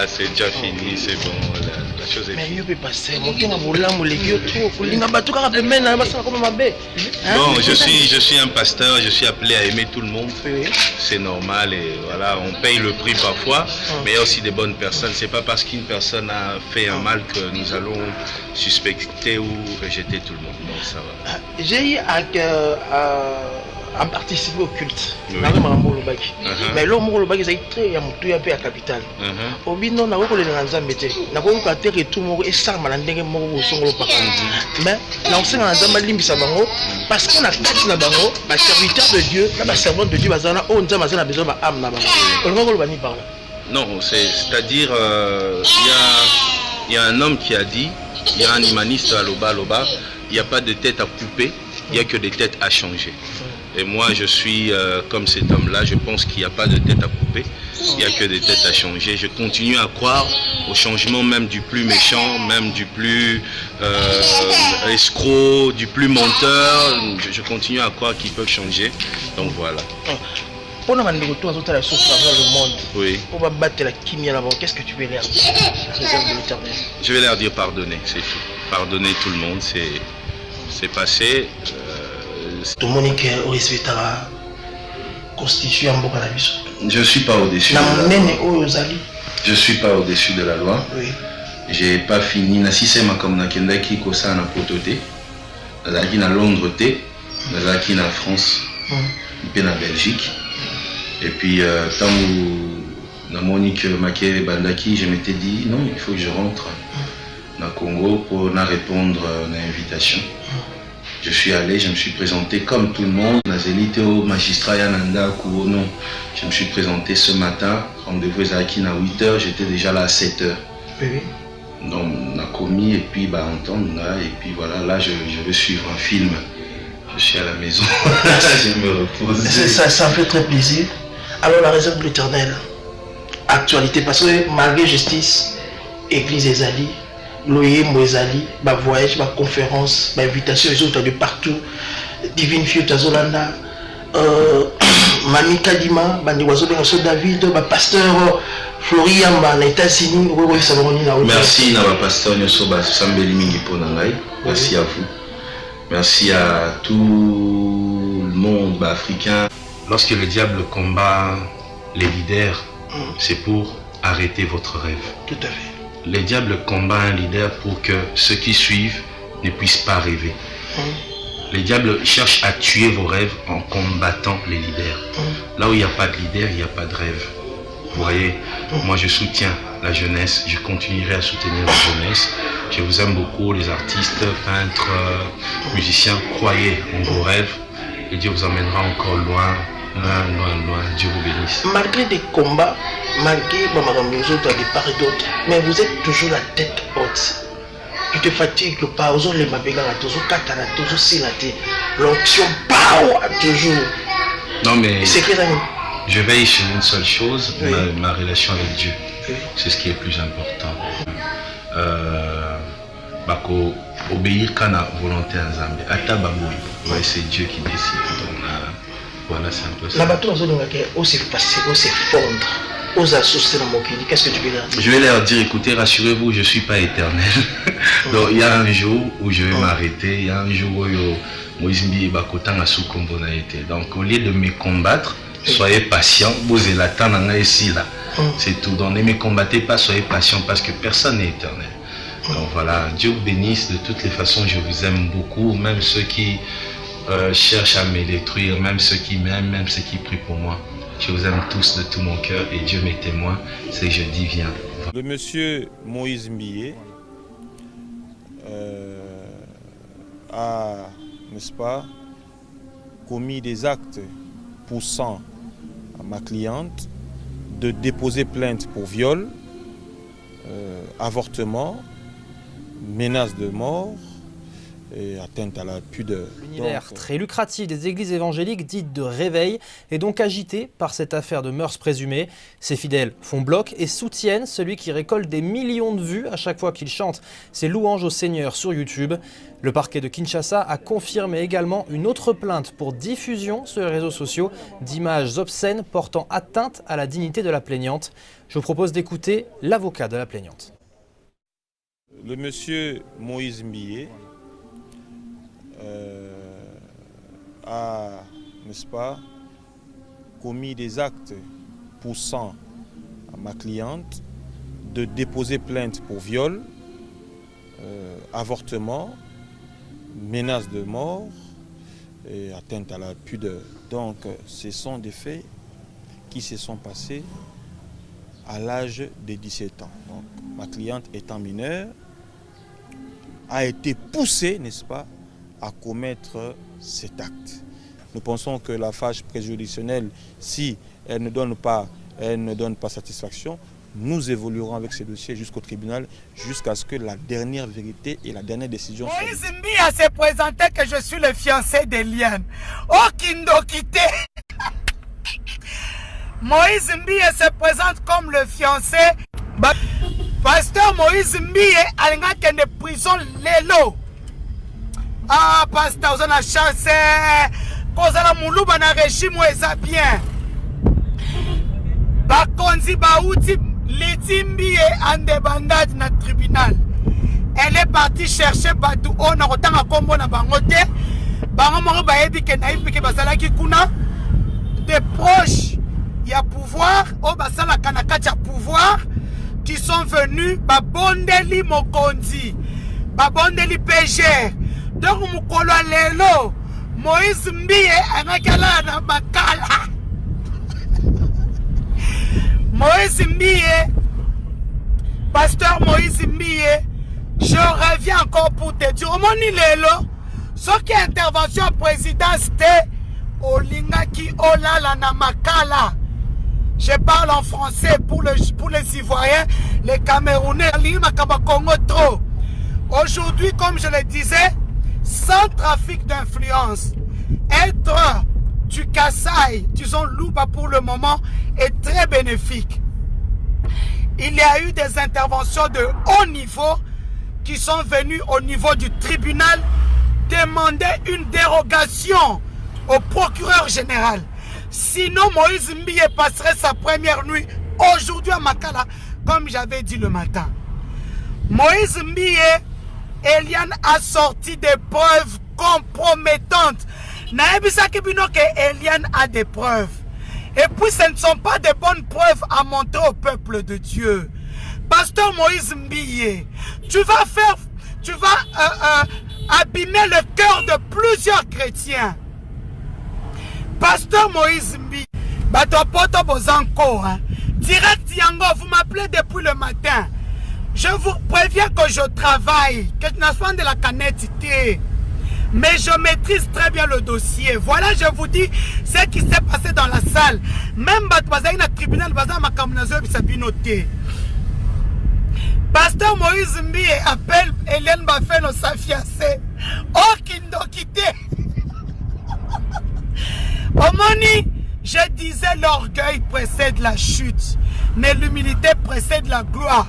Là, c'est déjà fini, c'est bon, la chose est Mais finie. mieux peut passer. Mon cœur m'a volé mon légume trop. Bon, je suis un pasteur, je suis appelé à aimer tout le monde. Oui. C'est normal et voilà, on paye le prix parfois, mais il y a aussi des bonnes personnes. C'est pas parce qu'une personne a fait un mal que nous allons suspecter ou rejeter tout le monde. Donc ça va. J'ai eu à participer au culte. Oui. Mais l'homme est très à la capitale. Au bino na ko le nganza mbete. Na ko ka tere tout moko et ça malandenge moko songolo paka. Mais na on senga nzamba limbisa bango parce qu'on a kati na bango ba serviteur de Dieu, ba servant de Dieu bazana o nzamba zana besoin ba âme na bango. On ko bani par là. Non, c'est-à-dire il y a un homme qui a dit, il y a un humaniste à Loba, il n'y a pas de tête à couper, il n'y a que des têtes à changer. Et moi, je suis comme cet homme-là, je pense qu'il n'y a pas de tête à couper, il n'y a que des têtes à changer. Je continue à croire au changement même du plus méchant, même du plus escroc, du plus menteur. Je continue à croire qu'ils peuvent changer. Donc voilà. Pour nous demander retour à travers le monde. Oui. On va battre la kimia là-bas. Qu'est-ce que tu veux leur dire? Je vais leur dire pardonner, c'est tout. Pardonner tout le monde, c'est passé. Tout le monde qui est constitué en Bokanabis. Je ne suis pas au-dessus de la loi. Je suis pas au-dessus de la loi. Oui. J'ai pas fini. Nasisema comme nakendaki kosa na pototé. Nazaki na Londres té. Nazaki na France. Et na Belgique. Et puis tant où na Monique Makere Bandaki, je m'étais dit non, il faut que je rentre na Congo pour na répondre à l'invitation. Je suis allé, je me suis présenté comme tout le monde. Nazélité au magistrat Yananda Kouono. Je me suis présenté ce matin. Rendez-vous à 8h, j'étais déjà là à 7h. Oui. Donc on a commis et puis entendre là. Et puis voilà, là je vais suivre un film. Je suis à la maison. Je me repose. Ça me fait très plaisir. Alors la réserve de l'Éternel. Actualité, parce que malgré justice, Église Ezali, loyer Moezali, ma voyage, ma conférence, ma invitation les autres de partout, Divine Fille Tazolanda, Mami Kadima, Bandi Wazobengo David, ma pasteur Florian, les États-Unis. Merci à ma pasteur Nyosoba Sambeli Mingi Ponangai. Merci à vous. Merci à tout le monde africain. Lorsque le diable combat les leaders, c'est pour arrêter votre rêve. Tout à fait. Le diable combat un leader pour que ceux qui suivent ne puissent pas rêver. Le diable cherche à tuer vos rêves en combattant les leaders. Là où il n'y a pas de leader, il n'y a pas de rêve. Vous voyez, moi je soutiens la jeunesse, je continuerai à soutenir la jeunesse. Je vous aime beaucoup, les artistes, peintres, musiciens. Croyez en vos rêves et Dieu vous emmènera encore loin, loin, loin, loin. Dieu vous bénisse. Malgré des combats, malgré les autres de part et d'autre, mais vous êtes toujours la tête haute. Tu te fatigues pas, aux autres les mabégas, toujours katana, toujours silaté. L'onction, toujours. Non mais c'est que je veille sur une seule chose, oui. ma relation avec Dieu. Oui. C'est ce qui est le plus important. Bako obéir qu'à la volonté en Zambie. Atababoui, ouais, c'est Dieu qui décide. Donc voilà, c'est un peu ça. La bateau aussi facile, aussi fondre, aux associés dans mon pays. Qu'est-ce que tu veux dire? Je vais leur dire, écoutez, rassurez-vous, je ne suis pas éternel. Donc il y a un jour où je vais m'arrêter, il y a un jour où Moïse Mbi Bakotan a sous-combo. Donc au lieu de me combattre, soyez patient, vous êtes là, ici là. C'est tout. Donc ne me combattez pas, soyez patient parce que personne n'est éternel. Donc voilà, Dieu vous bénisse. De toutes les façons, je vous aime beaucoup, même ceux qui cherchent à me détruire, même ceux qui m'aiment, même ceux qui prient pour moi. Je vous aime tous de tout mon cœur et Dieu m'est témoin, c'est que je dis viens. Le monsieur Moïse Mbié a, n'est-ce pas, commis des actes poussant à ma cliente de déposer plainte pour viol, avortement, menace de mort et atteinte à la pudeur. L'univers très lucratif des églises évangéliques dites de réveil est donc agité par cette affaire de mœurs présumées. Ses fidèles font bloc et soutiennent celui qui récolte des millions de vues à chaque fois qu'il chante ses louanges au Seigneur sur YouTube. Le parquet de Kinshasa a confirmé également une autre plainte pour diffusion sur les réseaux sociaux d'images obscènes portant atteinte à la dignité de la plaignante. Je vous propose d'écouter l'avocat de la plaignante. Le monsieur Moïse Mbié a, n'est-ce pas, commis des actes poussant à ma cliente de déposer plainte pour viol, avortement, menace de mort et atteinte à la pudeur. Donc ce sont des faits qui se sont passés à l'âge de 17 ans. Donc, ma cliente étant mineure a été poussée, n'est-ce pas, à commettre cet acte. Nous pensons que la phase préjudicielle, si elle ne donne pas satisfaction, nous évoluerons avec ce dossier jusqu'au tribunal, jusqu'à ce que la dernière vérité et la dernière décision soient. Moïse Mbié s'est présenté que je suis le fiancé d'Eliane. Oh, Kindokité! Moïse Mbié se présente comme le fiancé. Pasteur Moïse Mbié a une prison lelo. Ah, pasteur, vous avez chance. Quand vous avez mon na régime, c'est bien. Bakonzi Baouti, Leti Mbié en débandade dans le tribunal. Elle est partie chercher Badou. On a autant à combo na bangote. Bangomo baebi ke naïbi ke basala ki kuna. Des proches, il y a pouvoir. Oh basala kanakati ya pouvoir. Qui sont venus, Babondeli Mokonzi, Babondeli Péger. Donc, Moukolo Lelo, Moïse Mbié, Anakala na Bakala. Moïse Mbié, pasteur Moïse Mbié, je reviens encore pour te dire, Moni Lelo, ce qui est intervention président, c'était Olingaki Olala na Makala. Je parle en français pour les Ivoiriens, les Camerounais, trop. Aujourd'hui, comme je le disais, sans trafic d'influence, être du Kasaï, disons Louba pour le moment, est très bénéfique. Il y a eu des interventions de haut niveau qui sont venues au niveau du tribunal demander une dérogation au procureur général. Sinon, Moïse Mbié passerait sa première nuit aujourd'hui à Makala, comme j'avais dit le matin. Moïse Mbié, Eliane a sorti des preuves compromettantes. Naebisa Kibino que Eliane a des preuves. Et puis, ce ne sont pas des bonnes preuves à montrer au peuple de Dieu. Pasteur Moïse Mbié, tu vas abîmer le cœur de plusieurs chrétiens. Pasteur Moïse Mbié, direct Yango, vous m'appelez depuis le matin. Je vous préviens que je travaille, que je n'ai pas de la canette, mais je maîtrise très bien le dossier. Voilà, je vous dis ce qui s'est passé dans la salle. Même le tribunal, Pasteur Moïse Mbié appelle Hélène Bafeno sa fiancée. Oh, Kindokité. Omoni, je disais l'orgueil précède la chute, mais l'humilité précède la gloire.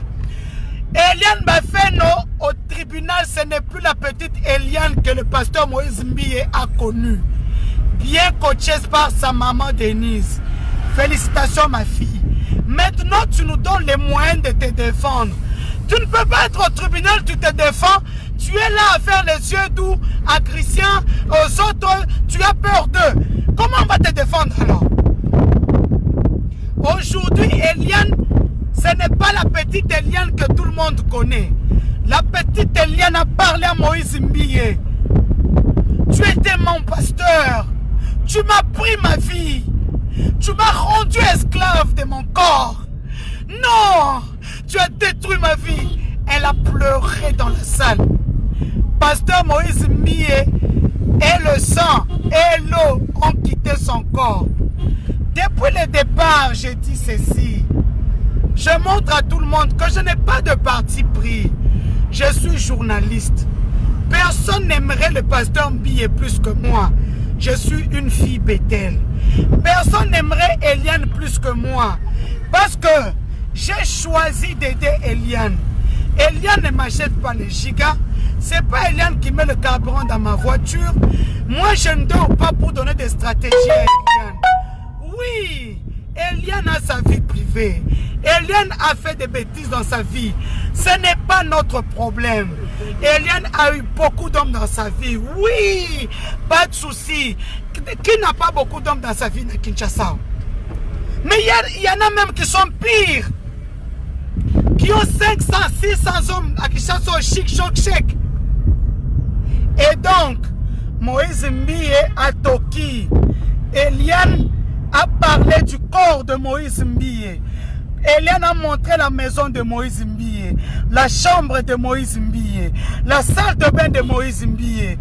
Eliane Bafeno au tribunal, ce n'est plus la petite Eliane que le pasteur Moïse Mbié a connue. Bien coachée par sa maman Denise. Félicitations ma fille. Maintenant tu nous donnes les moyens de te défendre. Tu ne peux pas être au tribunal, tu te défends. Tu es là à faire les yeux doux à Christian, aux autres, tu as peur d'eux. Comment on va te défendre alors? Aujourd'hui, Eliane, ce n'est pas la petite Eliane que tout le monde connaît. La petite Eliane a parlé à Moïse Mbié. Tu étais mon pasteur. Tu m'as pris ma vie. Tu m'as rendu esclave de mon corps. Non, tu as détruit ma vie. Elle a pleuré dans la salle. Pasteur Moïse Mbié et le sang et l'eau ont quitté son corps. Depuis le départ, j'ai dit ceci. Je montre à tout le monde que je n'ai pas de parti pris. Je suis journaliste. Personne n'aimerait le pasteur Mbiye plus que moi. Je suis une fille Bethel. Personne n'aimerait Eliane plus que moi. Parce que j'ai choisi d'aider Eliane. Eliane ne m'achète pas les gigas. C'est pas Eliane qui met le carburant dans ma voiture. Moi, je ne dors pas pour donner des stratégies à Eliane. Oui, Eliane a sa vie privée. Eliane a fait des bêtises dans sa vie. Ce n'est pas notre problème. Eliane a eu beaucoup d'hommes dans sa vie. Oui, pas de souci. Qui n'a pas beaucoup d'hommes dans sa vie à Kinshasa? Mais il y en a même qui sont pires. Qui ont 500, 600 hommes à Kinshasa au chic, choc, chèque. Et donc, Moïse Mbiye a toqué. Eliane a parlé du corps de Moïse Mbiye. Eliane a montré la maison de Moïse Mbiye, la chambre de Moïse Mbiye, la salle de bain de Moïse Mbiye.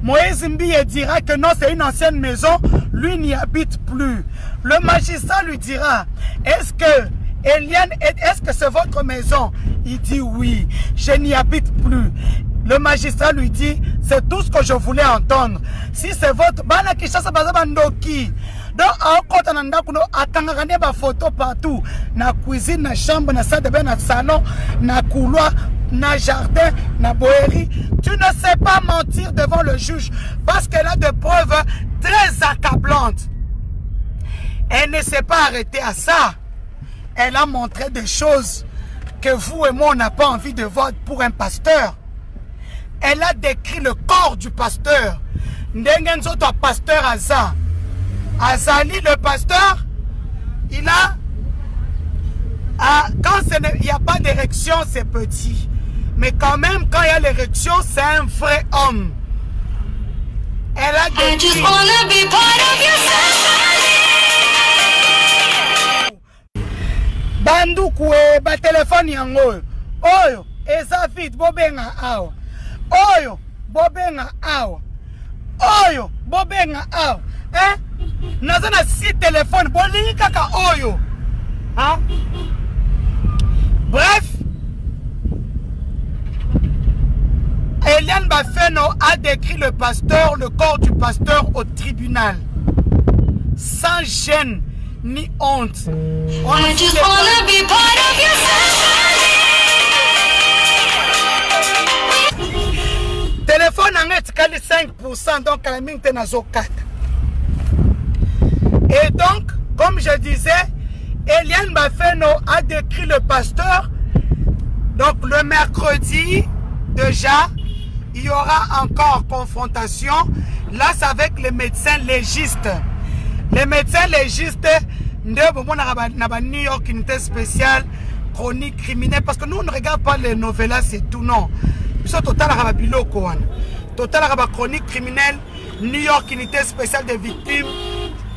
Moïse Mbiye dira que non, c'est une ancienne maison, lui n'y habite plus. Le magistrat lui dira, est-ce que Eliane, est-ce que c'est votre maison? Il dit oui, je n'y habite plus. Le magistrat lui dit, c'est tout ce que je voulais entendre. Si c'est votre... Donc, on a photo partout. Na cuisine, na chambre, na salle de bain, na salon, na couloir, na jardin, na boérie. Tu ne sais pas mentir devant le juge parce qu'elle a des preuves très accablantes. Elle ne s'est pas arrêtée à ça. Elle a montré des choses que vous et moi, on n'a pas envie de voir pour un pasteur. Elle a décrit le corps du pasteur. Ndengenzo, toi, pasteur Aza. Azali, le pasteur, il a... quand il n'y a pas d'érection, c'est petit. Mais quand même, quand il y a l'érection, c'est un vrai homme. Elle a décrit... Bandukwe, ba téléphone yango. Oyo, eza vite, bobenga awa. Oyo, bobenga awa. Oyo, bobenga awa. Hein? Nazana si téléphone, bolingi kaka oyo. Hein? Bref, Eliane Bafeno a décrit le pasteur, le corps du pasteur au tribunal. Sans gêne ni honte. I just wanna be part of your téléphone en est 5%, donc à la minute nazo 4. Et donc, comme je disais, Eliane Bafeno a décrit le pasteur. Donc le mercredi, déjà, il y aura encore confrontation. Là, c'est avec les médecins légistes. Les médecins légistes, New York, unité spéciale, chronique criminelle. Parce que nous, on ne regarde pas les novellas, c'est tout, non. Ils total chronique criminelle, New York, unité spéciale des victimes.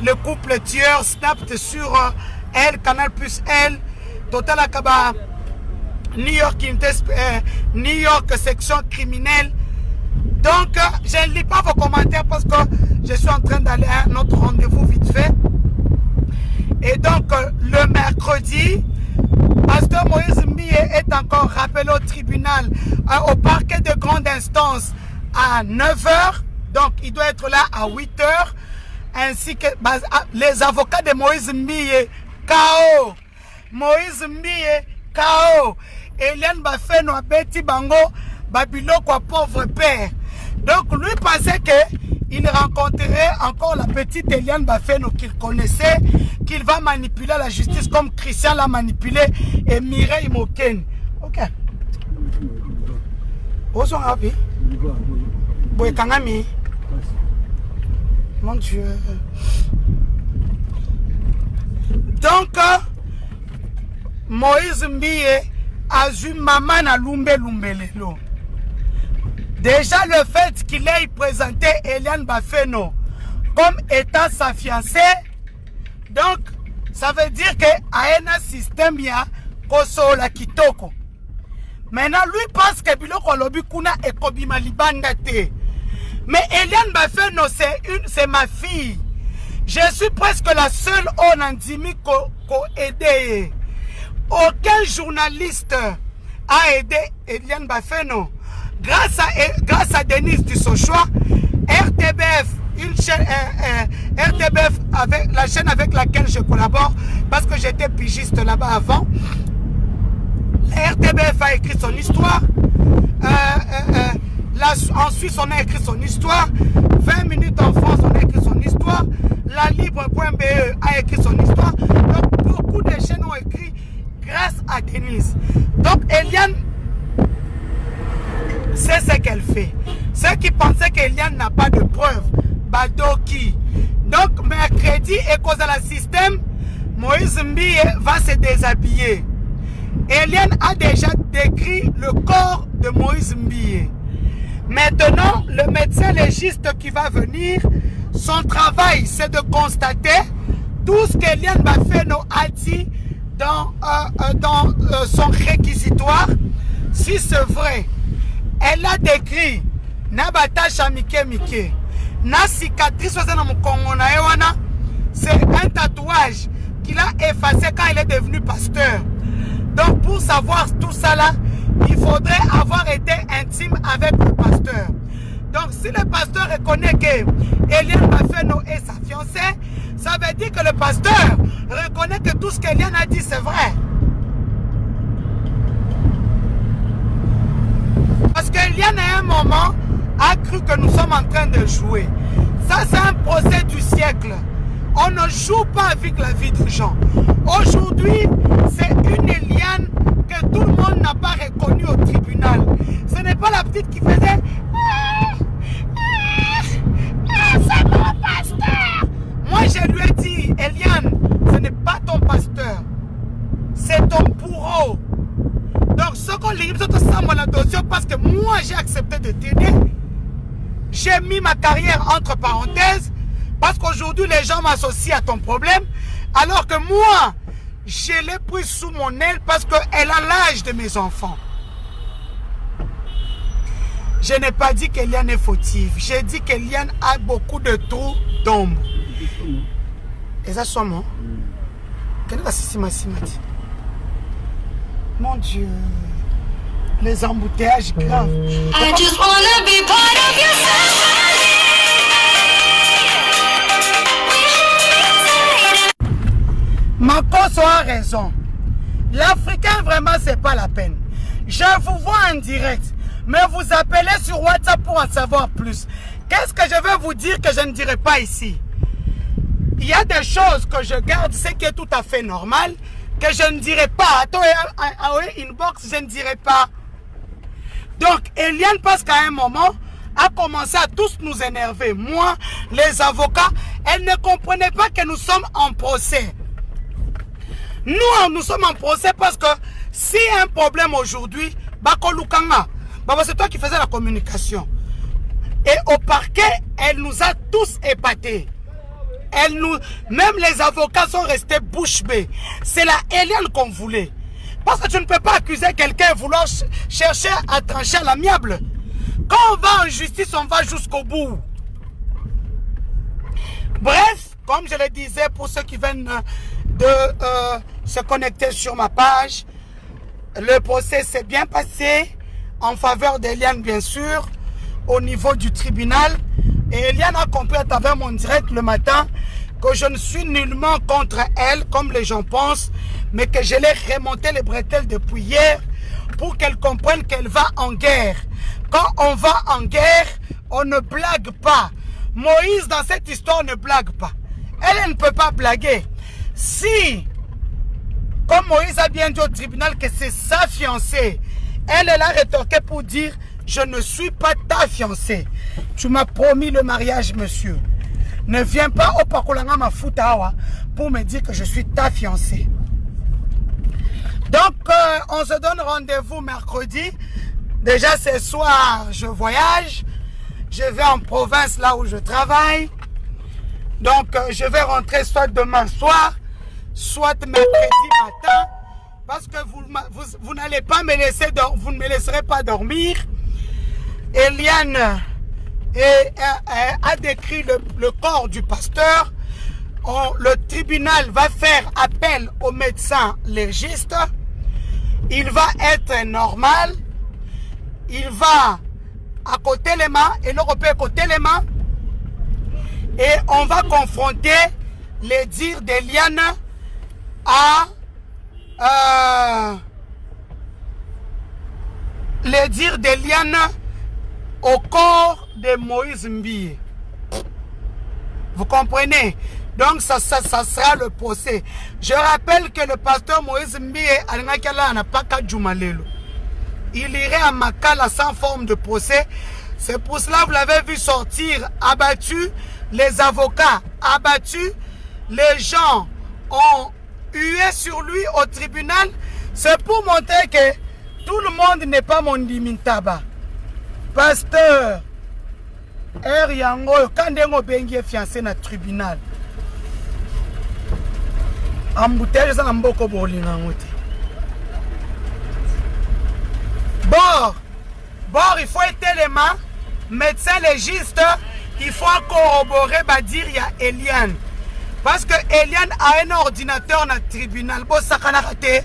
Le couple tueur, snapped sur elle, Canal plus elle, Total Akaba, New York, New York section criminelle. Donc, je ne lis pas vos commentaires parce que je suis en train d'aller à notre rendez-vous vite fait. Et donc, le mercredi, Pasteur Moïse Mbiye est encore rappelé au tribunal, au parquet de grande instance à 9 h. Donc, il doit être là à 8 h. Ainsi que les avocats de Moïse Mbiye, KO. Moïse Mbiye, KO. Eliane Bafeno Abeti Bango, Babiloko pauvre père. Donc lui pensait qu'il rencontrerait encore la petite Eliane Bafeno qu'il connaissait, qu'il va manipuler la justice comme Christian l'a manipulé et Mireille Moken. Ok. Ozo Rabi. Boy Kangami. Mon Dieu. Donc, Moïse Mbiye a vu maman na lumbe lelo. Déjà le fait qu'il ait présenté Eliane Bafeno comme étant sa fiancée, donc ça veut dire que a un système ya koso la kitoko. Maintenant lui pense que biloko lobi kuna ekobima libanda te. Mais Eliane Bafeno c'est ma fille. Je suis presque la seule onandimi ko aider. Aucun journaliste a aidé Eliane Bafeno. grâce à Denise Dussochoa, RTBF, une chaîne, RTBF, avec la chaîne avec laquelle je collabore, parce que j'étais pigiste là-bas avant, RTBF a écrit son histoire. En Suisse, on a écrit son histoire. 20 minutes en France, on a écrit son histoire. La Libre.be a écrit son histoire. Donc, beaucoup de chaînes ont écrit grâce à Denise. Donc, Eliane, c'est ce qu'elle fait. Ceux qui pensaient qu'Eliane n'a pas de preuves, Badoki. Donc, mercredi, et cause de la système, Moïse Mbiye va se déshabiller. Eliane a déjà décrit le corps de Moïse Mbiye. Maintenant, le médecin légiste qui va venir, son travail, c'est de constater tout ce qu'Eliane Bafeno a dit dans son réquisitoire. Si c'est vrai, elle a décrit Nabata Shamike Mike, na cicatrice, c'est un tatouage qu'il a effacé quand il est devenu pasteur. Donc, pour savoir tout ça là, il faudrait avoir été intime avec le pasteur. Donc, si le pasteur reconnaît que Eliane Bafeno est sa fiancée, ça veut dire que le pasteur reconnaît que tout ce qu'Eliane a dit, c'est vrai. Parce qu'Eliane, à un moment, a cru que nous sommes en train de jouer. Ça, c'est un procès du siècle. On ne joue pas avec la vie des gens. Aujourd'hui, c'est une Eliane que tout le monde n'a pas reconnue au tribunal. Ce n'est pas la petite qui faisait c'est mon pasteur. Moi, je lui ai dit, Eliane, ce n'est pas ton pasteur. C'est ton bourreau. Donc, ce qu'on lui dit, c'est parce que moi, j'ai accepté de t'aider. J'ai mis ma carrière entre parenthèses. Parce qu'aujourd'hui, les gens m'associent à ton problème. Alors que moi, je l'ai pris sous mon aile parce qu'elle a l'âge de mes enfants. Je n'ai pas dit qu'Eliane est fautive. J'ai dit qu'Eliane a beaucoup de trous d'ombre. Et ça, c'est moi. Quel est mon Dieu. Les embouteillages graves. I just wanna be part of your family. Makoso a raison. L'Africain, vraiment, c'est pas la peine. Je vous vois en direct, mais vous appelez sur WhatsApp pour en savoir plus. Qu'est-ce que je vais vous dire que je ne dirai pas ici? Il y a des choses que je garde, ce qui est tout à fait normal, que je ne dirai pas. Attends, inbox, je ne dirai pas. Donc, Eliane, parce qu'à un moment, a commencé à tous nous énerver. Moi, les avocats, elle ne comprenait pas que nous sommes en procès. Nous sommes en procès parce que s'il y a un problème aujourd'hui, c'est toi qui faisais la communication. Et au parquet, elle nous a tous épatés. Même les avocats sont restés bouche bée. C'est la Eliane qu'on voulait. Parce que tu ne peux pas accuser quelqu'un de vouloir chercher à trancher à l'amiable. Quand on va en justice, on va jusqu'au bout. Bref, comme je le disais pour ceux qui viennent de se connecter sur ma page, le procès s'est bien passé en faveur d'Eliane, bien sûr, au niveau du tribunal. Et Eliane a compris à travers mon direct le matin que je ne suis nullement contre elle, comme les gens pensent, mais que je l'ai remonté les bretelles depuis hier pour qu'elle comprenne qu'elle va en guerre. Quand on va en guerre, on ne blague pas. Moïse, dans cette histoire, ne blague pas. Elle ne peut pas blaguer. Si, comme Moïse a bien dit au tribunal que c'est sa fiancée, elle a rétorqué pour dire « Je ne suis pas ta fiancée. Tu m'as promis le mariage, monsieur. Ne viens pas au Pakolanga Mafutawa pour me dire que je suis ta fiancée. » Donc, on se donne rendez-vous mercredi. Déjà, ce soir, je voyage. Je vais en province, là où je travaille. Donc, je vais rentrer soit demain soir, soit mercredi matin. Parce que vous n'allez pas me laisser vous ne me laisserez pas dormir. Eliane a décrit le corps du pasteur. Le tribunal va faire appel au médecin légiste. Il va être normal. Il va à côté les mains et l'Européen côté les mains. Et on va confronter les dires d'Eliane les dires d'Eliane au corps de Moïse Mbie. Vous comprenez? Donc ça sera le procès. Je rappelle que le pasteur Moïse Mbie n'a pas qu'à Djoumalelo. Il irait à Makala sans forme de procès. C'est pour cela que vous l'avez vu sortir, abattu, les avocats abattus, les gens ont hué sur lui au tribunal. C'est pour montrer que tout le monde n'est pas mon dimintaba. Pasteur Yango, quand on est fiancé dans le tribunal, embouteillage ça n'amboko bolinga ngote. Bon, il faut être élément, médecin légiste, il faut corroborer, dire il y a Eliane. Parce que Eliane a un ordinateur dans le tribunal. Bon, ça n'a pas raté.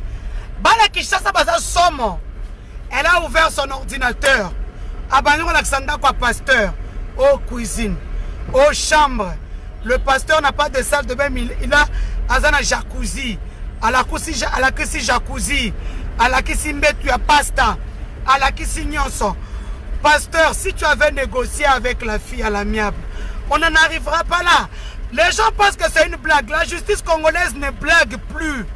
Elle a ouvert son ordinateur. Abandon Alexandra quoi pasteur. Aux cuisines, aux chambres. Le pasteur n'a pas de salle de bain, il a un jacuzzi. À la cuisine jacuzzi. À la cuisine tu as pasta. À la cuisine nyonso. Pasteur, si tu avais négocié avec la fille à l'amiable, on n'en arrivera pas là. Les gens pensent que c'est une blague. La justice congolaise ne blague plus.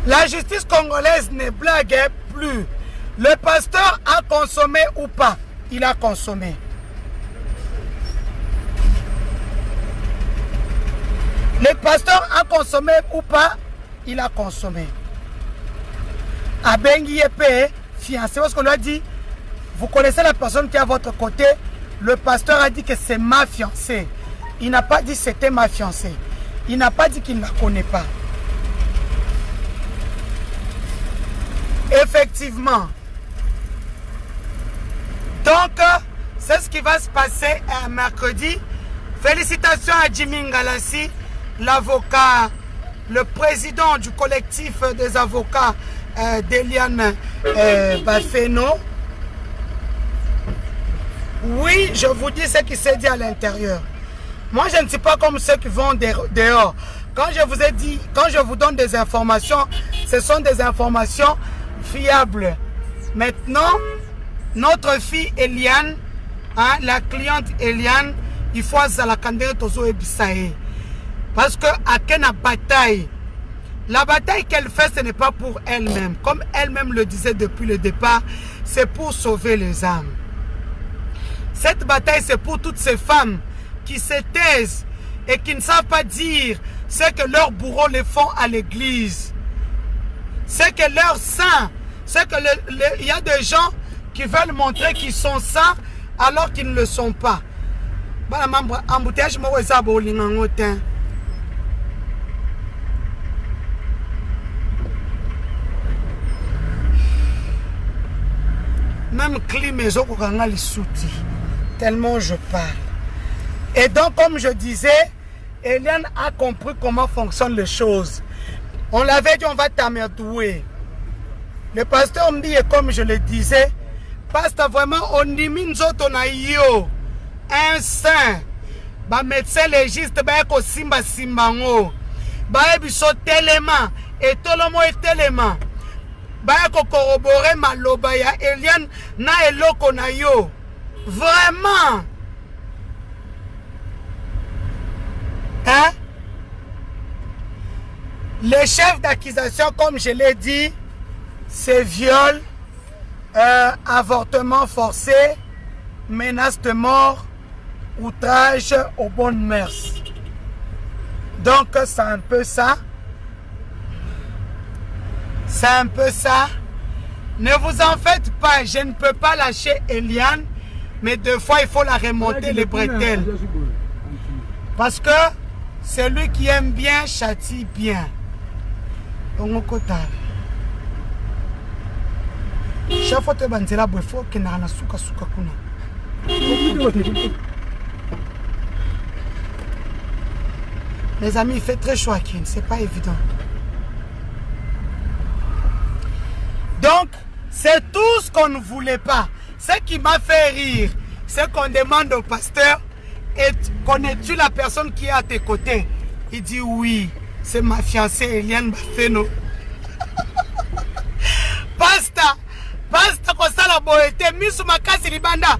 La justice congolaise ne blague plus. Le pasteur a consommé ou pas? Il a consommé. Le pasteur a consommé ou pas? Il a consommé. Abengi Epe, fiancé, parce qu'on lui a dit, vous connaissez la personne qui est à votre côté. Le pasteur a dit que c'est ma fiancée. Il n'a pas dit c'était ma fiancée. Il n'a pas dit qu'il ne la connaît pas. Effectivement. Donc, c'est ce qui va se passer mercredi. Félicitations à Jimmy Ngalassi, l'avocat, le président du collectif des avocats d'Eliane Bafeno. Oui, je vous dis ce qui s'est dit à l'intérieur. Moi, je ne suis pas comme ceux qui vont dehors. Quand je vous ai dit, quand je vous donne des informations, ce sont des informations fiables. Maintenant, notre fille Eliane, hein, la cliente Eliane, il faut la candidate Tozo Ebisae. Parce que à quelle bataille, la bataille qu'elle fait, ce n'est pas pour elle-même. Comme elle-même le disait depuis le départ, c'est pour sauver les âmes. Cette bataille, c'est pour toutes ces femmes qui se taisent et qui ne savent pas dire ce que leurs bourreaux les font à l'église. C'est que leurs saints, c'est que il y a des gens qui veulent montrer qu'ils sont saints alors qu'ils ne le sont pas. Même climat, tellement je parle. Et donc, comme je disais, Eliane a compris comment fonctionnent les choses. On l'avait dit, on va t'amerdouer. Le pasteur me dit, comme je le disais, pasteur, vraiment, on dit, un saint, un médecin légiste, un simba simbango, un biso tellement, et tout le monde est tellement. Bayako corroborer maloba ya Eliane na eloko na yo. Vraiment. Hein? Les chefs d'accusation, comme je l'ai dit, c'est viol, avortement forcé, menace de mort, outrage aux bonnes mœurs. Donc c'est un peu ça. C'est un peu ça. Ne vous en faites pas. Je ne peux pas lâcher Eliane. Mais deux fois, il faut la remonter les bretelles. Parce que celui qui aime bien châtie bien. Chaque fois que tu as un faut que tu les amis, il fait très chaud, c'est pas évident. C'est tout ce qu'on ne voulait pas. Ce qui m'a fait rire, c'est qu'on demande au pasteur, connais-tu la personne qui est à tes côtés? Il dit oui, c'est ma fiancée Eliane Bafeno. Pasta, Kosa la boété, Miss Makasi Libanda.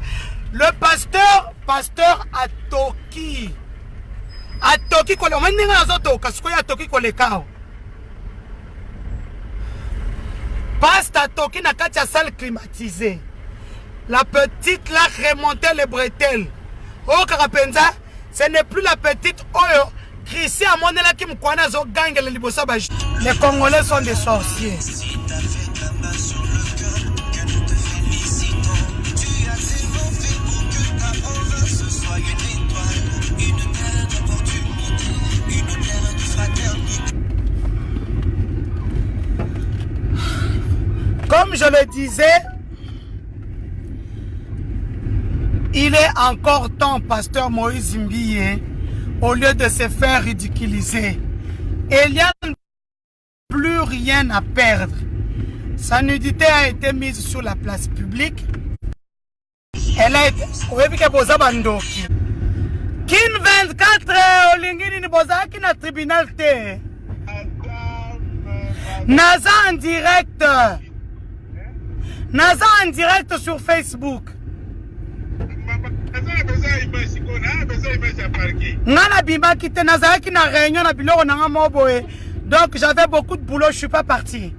Le pasteur à Toki. À Toki, on m'a dit à Toki, Pasta Toki n'a qu'à la salle climatisée. La petite là remontait les bretelles. Oh Karapenza, ce n'est plus la petite Oyo. Christian Monela qui me connaît au gang les Libosa. Les Congolais sont des sorciers. Comme je le disais, il est encore temps, pasteur Moïse Mbiye, au lieu de se faire ridiculiser. Il n'y a plus rien à perdre. Sa nudité a été mise sur la place publique. Elle a été... Kin 24 olingini ni boza ki na tribunal te. Naza en direct. Naza en direct sur Facebook. Nana bimba kite naza ki na réunion na biloko na nga moboé. Donc j'avais beaucoup de boulot, je suis pas parti.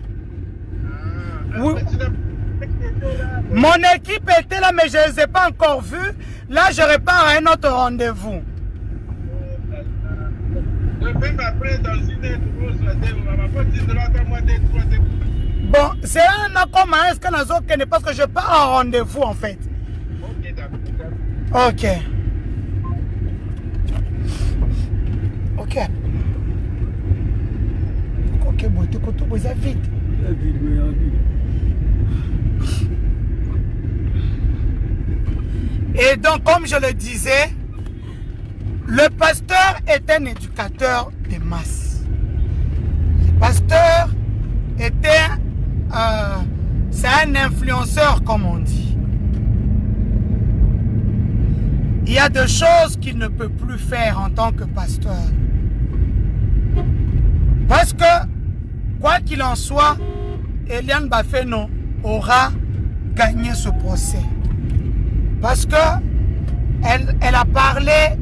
Oui. Mon équipe était là, mais je ne les ai pas encore vus. Là, je repars à un autre rendez-vous. Bon, c'est un accord, est-ce que nous autres, parce que je pars en rendez-vous en fait. Ok. Ok. Ok, bon, tu comptes vous vite. Et donc, comme je le disais, le pasteur est un éducateur de masse. Le pasteur était, c'est un influenceur, comme on dit. Il y a des choses qu'il ne peut plus faire en tant que pasteur. Parce que, quoi qu'il en soit, Eliane Bafeno aura gagné ce procès. Parce que elle a parlé,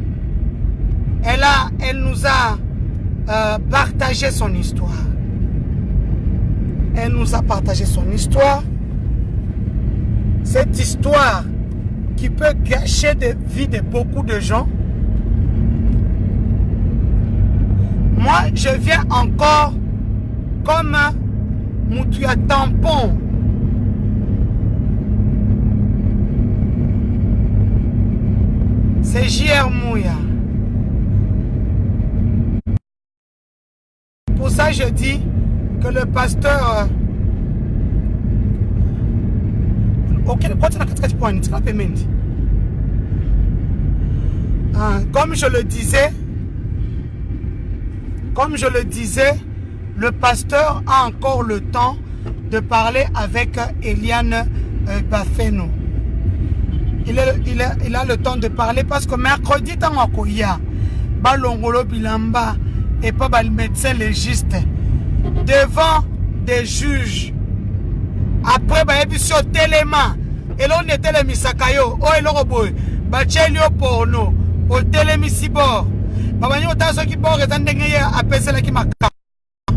elle nous a partagé son histoire. Elle nous a partagé son histoire. Cette histoire qui peut gâcher la vie de beaucoup de gens. Moi, je viens encore comme un Moutuya tampon. C'est J.R. Mouya. Pour ça, je dis que le pasteur... Comme je le disais, le pasteur a encore le temps de parler avec Eliane Bafeno. Il a le temps de parler parce que mercredi, dans Akoya, Balongolo Bilamba et pas le médecin légiste devant des juges. Après, il y a sur Téléma. Et là, on était les Misakayo. Oh, et là, on porno. Au Télémi Sibor. Papa, il y a ceux qui portent les endengés à passer la Kimaka.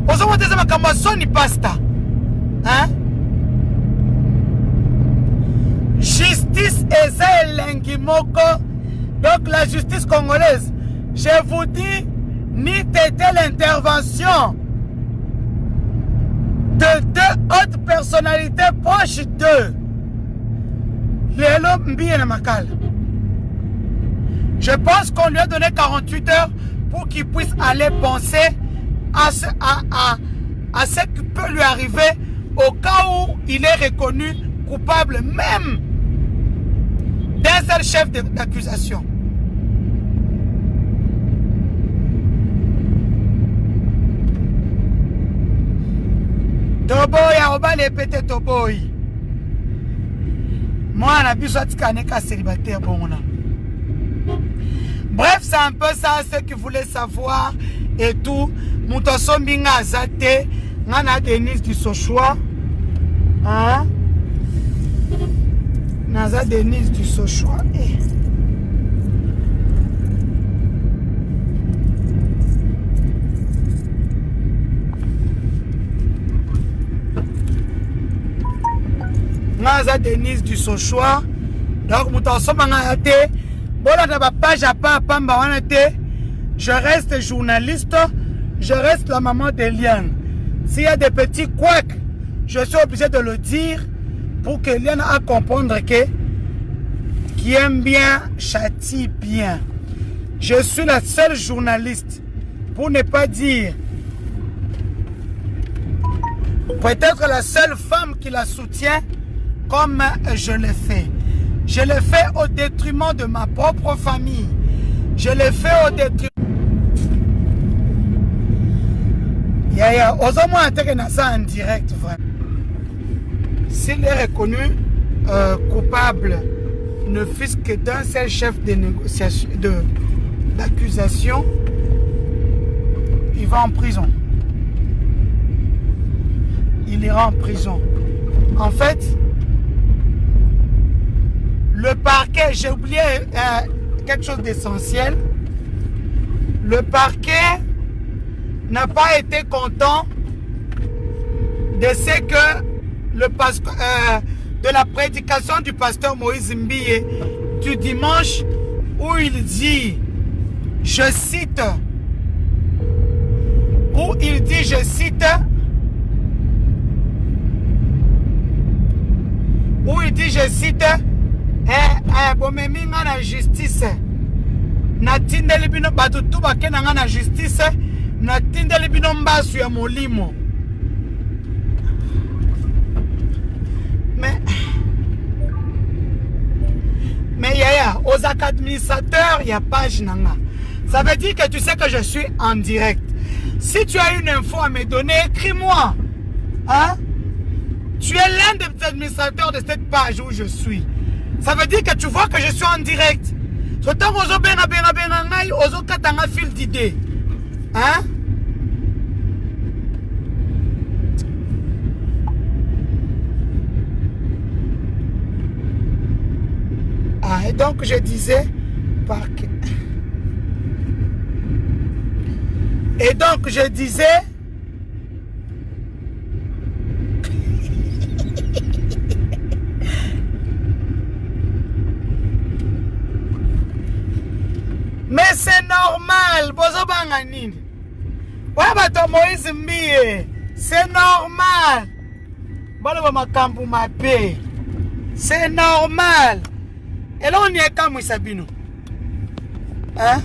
On se voit des Makamasson, ni pasta. Hein? Justice et Moko. Donc la justice congolaise, je vous dis, ni t'étais l'intervention de deux autres personnalités proches d'eux. Lélo Mbi et Namakal. Je pense qu'on lui a donné 48 heures pour qu'il puisse aller penser à ce qui peut lui arriver au cas où il est reconnu coupable même d'un seul chef d'accusation. Toboy a oba les pété Toboy. Moi, na biso atikane ka célibataire bongona. Bref, c'est un peu ça, ce que vous voulez savoir et tout. Moutoso Mbinga Azate, Nana Denise du Sochoa. Hein? Naza Denise du Sochoa. Naza Denise du Sochoa. Donc, Moutoso Mbinga Azate. Je reste journaliste, je reste la maman d'Eliane. S'il y a des petits couacs, je suis obligé de le dire pour que Eliane a comprendre que qui aime bien châtie bien. Je suis la seule journaliste, pour ne pas dire peut-être la seule femme qui la soutient comme je le fais. Je le fais au détriment de ma propre famille. Je le fais au détriment. En direct, vraiment. S'il est reconnu coupable, ne fût-ce que d'un seul chef de négociation, d'accusation, il va en prison. Il ira en prison. En fait, le parquet, j'ai oublié quelque chose d'essentiel. Le parquet n'a pas été content de ce que de la prédication du pasteur Moïse Mbie du dimanche où il dit, je cite, bomemi nga na justice natindeli bino bato tu bakenda nga na justice natindeli bino mbasu ya molimo mais yaya aux administrateurs il y a page nanga. Ça veut dire que tu sais que je suis en direct. Si tu as une info à me donner, écris-moi. Hein? Tu es l'un des administrateurs de cette page où je suis. Ça veut dire que tu vois que je suis en direct. Sotant ozo benga ngai ozo katanga fil d'idée. Hein? Ah, et donc je disais mais c'est normal, bozo banga nini? Ouais, bato Moïse Mbie, c'est normal. Balo makambu mabe. C'est normal. Et là on y est comme Sabino. Hein?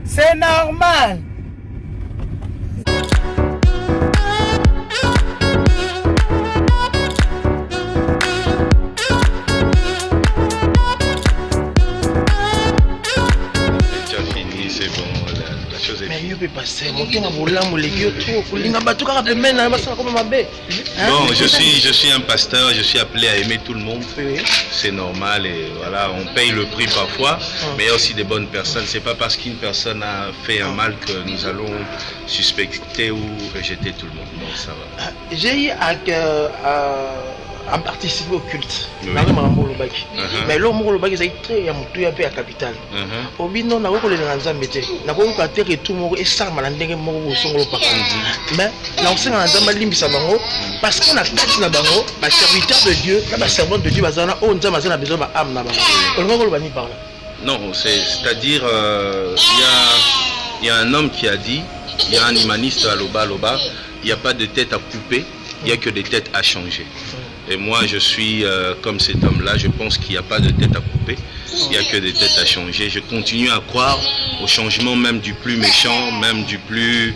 C'est normal. Bon, je suis un pasteur, je suis appelé à aimer tout le monde. C'est normal et voilà, on paye le prix parfois, mais il y a aussi des bonnes personnes. C'est pas parce qu'une personne a fait un mal que nous allons suspecter ou rejeter tout le monde. Donc ça va. J'ai eu à participer au culte. Oui. Mais là, c'est très à la capitale. Au bino, na ko le nganza mete. Na ko ka tere tout moko et ça malandenge moko songolo paka. Mais na on na nzamba limbisa bango parce qu'on a tati na bango, ba serviteur de Dieu, ba servant de Dieu bazana on nzamba zana besoin ba âme na bango. On va ko bani parler. Non, c'est-à-dire il y a un homme qui a dit, il y a un humaniste à Loba, il n'y a pas de tête à couper, il n'y a que des têtes à changer. Et moi, je suis comme cet homme-là, je pense qu'il n'y a pas de tête à couper, il n'y a que des têtes à changer. Je continue à croire au changement même du plus méchant, même du plus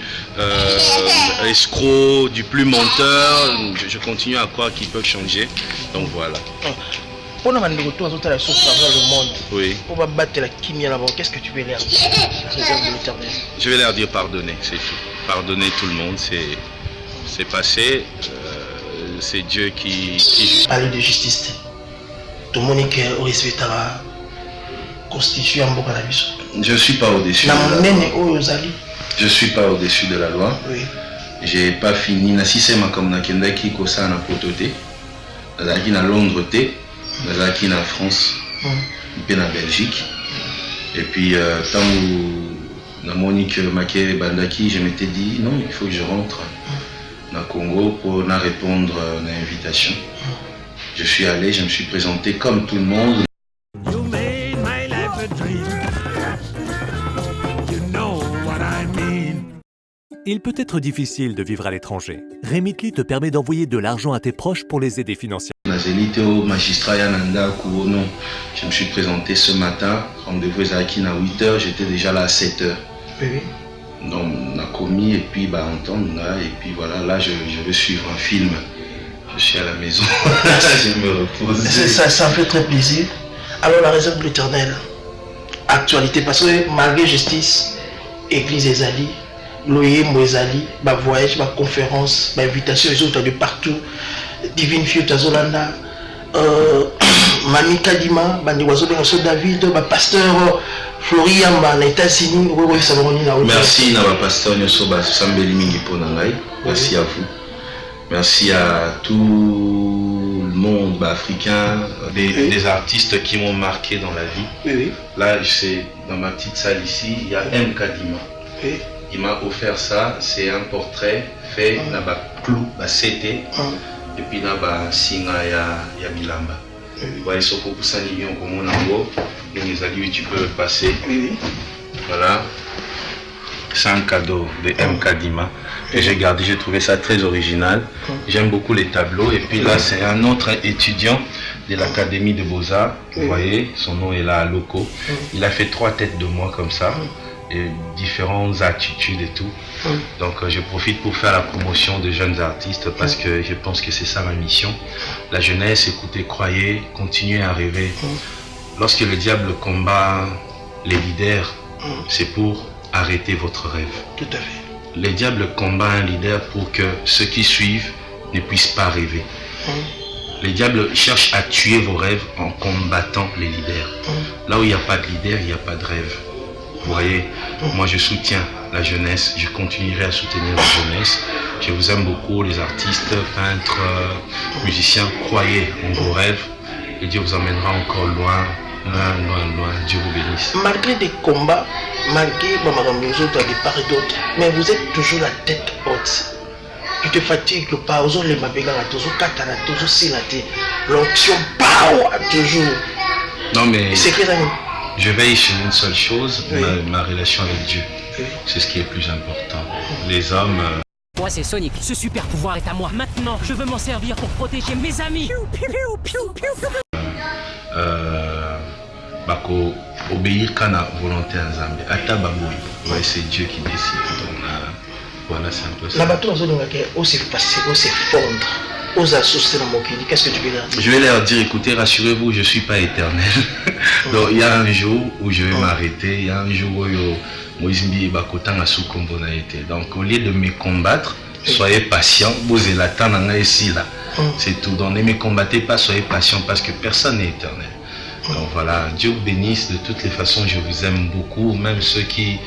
escroc, du plus menteur. Je continue à croire qu'ils peuvent changer. Donc voilà. Pour nous rendre retour à la source le monde, oui. Pour battre la chimie là-bas, qu'est-ce que tu veux leur dire? Je vais leur dire pardonner, c'est tout. Pardonner tout le monde, c'est passé. C'est Dieu qui parle de justice. tomoni ke o respectera constitution mboka na biso. Je suis pas au-dessus de Na la loi. monene oyo ozali. Je suis pas au-dessus de la loi. Oui. J'ai pas fini na système comme na kendaki kosa na pototé. Nazalaki na Londres té, nazalaki na France, puis na Belgique. Et puis tant où na Monique Maké Bandaki, je m'étais dit non, il faut que je rentre na Congo pour na répondre à l'invitation. Je suis allé, je me suis présenté comme tout le monde. You made my life a dream. You know what I mean. Il peut être difficile de vivre à l'étranger. Remitly te permet d'envoyer de l'argent à tes proches pour les aider financièrement. Nazeli au magistrat Yananda non. Je me suis présenté ce matin, rendez-vous à 8h, j'étais déjà là à 7h. Oui. Donc on a commis et puis entendre là et puis voilà, là je vais suivre un film. Je suis à la maison, je me repose. Ça me fait très plaisir. Alors la réserve de l'Éternel, actualité, parce que malgré justice, Église Ezali, loyer Moezali, voyage, conférence, invitation, les autres de partout, Divine Fille Tazolanda, Mami Kadima, Bandiwazo Bengaso David, pasteur Florian, les États-Unis, merci à pasteur Nyosoba Sambeli Mingi Ponangai, merci à vous. Merci à tout le monde africain, des artistes qui m'ont marqué dans la vie. Oui. Là, dans ma petite salle ici, il y a M. Kadima. Oui. Il m'a offert ça, c'est un portrait fait dans le clou, c'était, et puis dans le singa ya Bilamba. Voilà, ce que vous savez, comme on a dit, tu peux passer. Oui. Voilà. C'est un cadeau de M. Kadima que j'ai gardé, j'ai trouvé ça très original. J'aime beaucoup les tableaux. Et puis là, c'est un autre étudiant de l'Académie de Beaux-Arts. Vous voyez, son nom est là à Loco. Il a fait 3 têtes de moi comme ça, et différentes attitudes et tout. Donc je profite pour faire la promotion de jeunes artistes parce que je pense que c'est ça ma mission. La jeunesse, écoutez, croyez, continuez à rêver. Lorsque le diable combat les leaders, c'est pour arrêtez votre rêve. Tout à fait. Le diable combat un leader pour que ceux qui suivent ne puissent pas rêver. Le diable cherche à tuer vos rêves en combattant les leaders. Là où il n'y a pas de leader, il n'y a pas de rêve. Vous voyez, moi je soutiens la jeunesse, je continuerai à soutenir la jeunesse. Je vous aime beaucoup, les artistes, peintres, musiciens. Croyez en vos rêves et Dieu vous emmènera encore loin. Loin, Dieu vous bénisse. Malgré des combats, malgré les autres de part et d'autre, mais vous êtes toujours la tête haute. Tu te fatigues pas, aux autres les mabégas, toujours katana, toujours silaté. L'onction, toujours. Non mais c'est que je veille sur une seule chose, ma relation avec Dieu. C'est ce qui est le plus important. Les hommes. Moi c'est Sonic, ce super pouvoir est à moi. Maintenant, je veux m'en servir pour protéger mes amis. Obéir qu'à la volonté en Zambie. C'est Dieu qui décide. Donc, voilà, c'est un peu ça. Qu'est-ce que tu veux dire? Je vais leur dire, écoutez, rassurez-vous, je ne suis pas éternel. Donc il y a un jour où je vais m'arrêter, il y a un jour où Moïse Mbi Bakotan a sous-combo na été. Donc au lieu de me combattre, soyez patient, vous êtes là, ici là. C'est tout. Donc ne me combattez pas, soyez patient parce que personne n'est éternel. Donc voilà, Dieu vous bénisse. De toutes les façons, je vous aime beaucoup, même ceux qui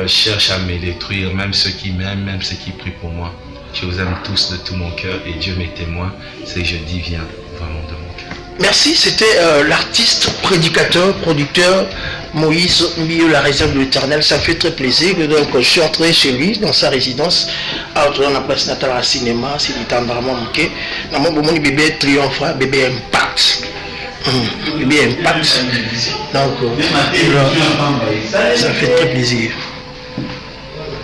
cherchent à me détruire, même ceux qui m'aiment, même ceux qui prient pour moi. Je vous aime tous de tout mon cœur et Dieu m'est témoin, c'est que je dis viens vraiment de mon cœur. Merci, c'était l'artiste, prédicateur, producteur Moïse Mbio, la réserve de l'Éternel. Ça fait très plaisir. Donc je suis entré chez lui, dans sa résidence, dans la place natale à cinéma, c'est du temps vraiment manqué. Dans mon bébé triomphe, bébé impact. Bébé impact. Donc ça fait très plaisir.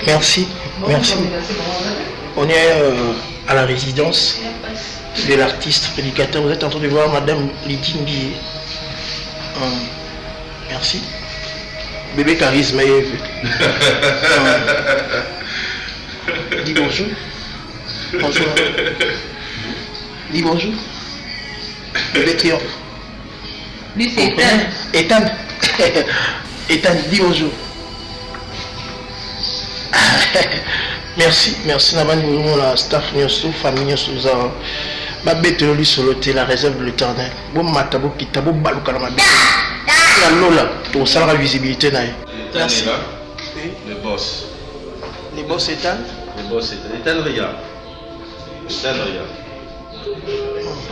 Merci, merci. On est à la résidence de l'artiste prédicateur. Vous êtes en train de voir Madame Lydie Mbié. Merci. Bébé charisme. Dis bonjour. Bonjour. Dis bonjour. Bébé triomphe. Lui c'est Ethan. Ethan. Ethan, dis bonjour. Merci, merci. La staff, famille, babetelo lisolo te la réserve de l'éternel bomata bokita bobaluka na mabete na lola tosalaka visibilité na ye. Merci. Le boss. Les boss Ethan. Le boss Ethan. Ethan regarde. Ethan regarde.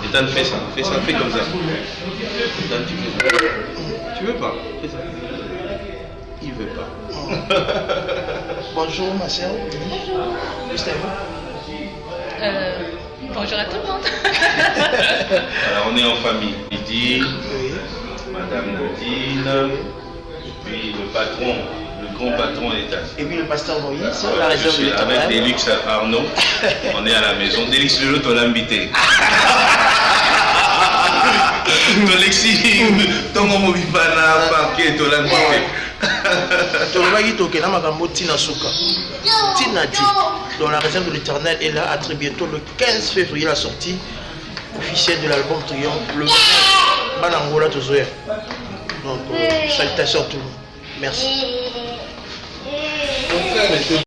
Ethan fais ça, fais comme ça. Ethan tu fais ça. Tu veux pas? Fais ça. Il veut pas. Bonjour ma soeur. Bonjour à tout le monde. Alors on est en famille. Lydie, Madame Nadine, et puis le patron, le grand patron Ethan. Et puis le pasteur Moïse, la réserve de l'éternel. Avec Délix Arnaud, on est à la maison. Délix Lelo, ton invité. Tolexi, ton mobile parquet, ton invité. Tolobaki tokena makambo tina suka. Tina dit. Dans la réserve de l'éternel est là à très bientôt le 15 février la sortie officielle de l'album Triomphe. Le Banangola Tozoya. Donc salutations à tout le monde. Merci.